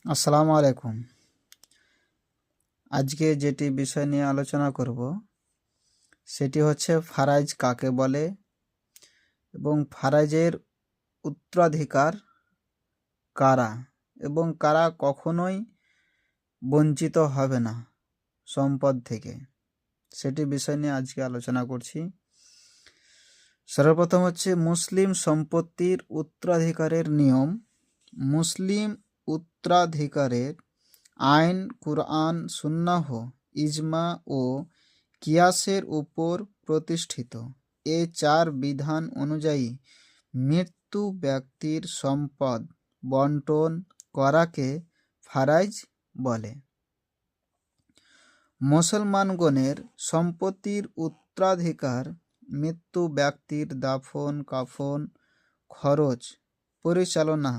আসসালামু আলাইকুম। আজকে যেটি বিষয় নিয়ে আলোচনা করব সেটি হচ্ছে ফারাইজ কাকে বলে এবং ফারাইজের উত্তরাধিকার কারা এবং কারা কখনোই বঞ্চিত হবে না সম্পদ থেকে, সেটি বিষয় নিয়ে আজকে আলোচনা করছি। সর্বপ্রথম হচ্ছে মুসলিম সম্পত্তির উত্তরাধিকারের নিয়ম। মুসলিম উত্তরাধিকারের আইন কুরআন, সুন্নাহ, ইজমা ও কিয়াসের উপর প্রতিষ্ঠিত। এ চার বিধান অনুযায়ী মৃত্যু ব্যক্তির সম্পদ বন্টন করাকে ফারাইজ বলে। মুসলমানগণের সম্পত্তির উত্তরাধিকার মৃত্যু ব্যক্তির দাফন কাফন খরচ পরিচালনা,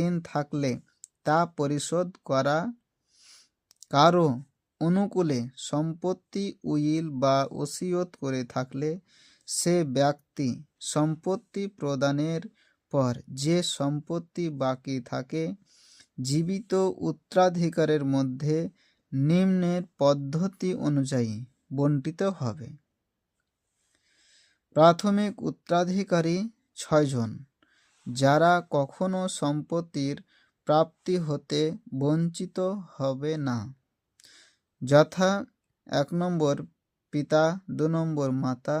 ঋণ থাকলে তা পরিশোধ করা, কারো অনুকূলে সম্পত্তি উইল বা ওসিয়ত করে থাকলে সে ব্যক্তি সম্পত্তি প্রদানের পর যে সম্পত্তি বাকি থাকে জীবিত উত্তরাধিকারের মধ্যে নিম্নের পদ্ধতি অনুযায়ী বণ্টিত হবে। প্রাথমিক উত্তরাধিকারী 6 জন, যারা কখনো সম্পত্তির প্রাপ্তি হতে বঞ্চিত হবে না, যথা 1 নম্বর পিতা, 2 নম্বর মাতা,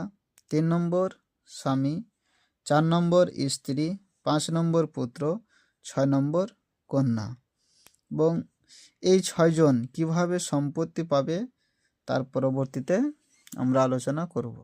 3 নম্বর স্বামী, 4 নম্বর স্ত্রী, 5 নম্বর পুত্র, 6 নম্বর কন্যা। এবং এই 6 জন কিভাবে সম্পত্তি পাবে তার পরবর্তীতে আমরা আলোচনা করব।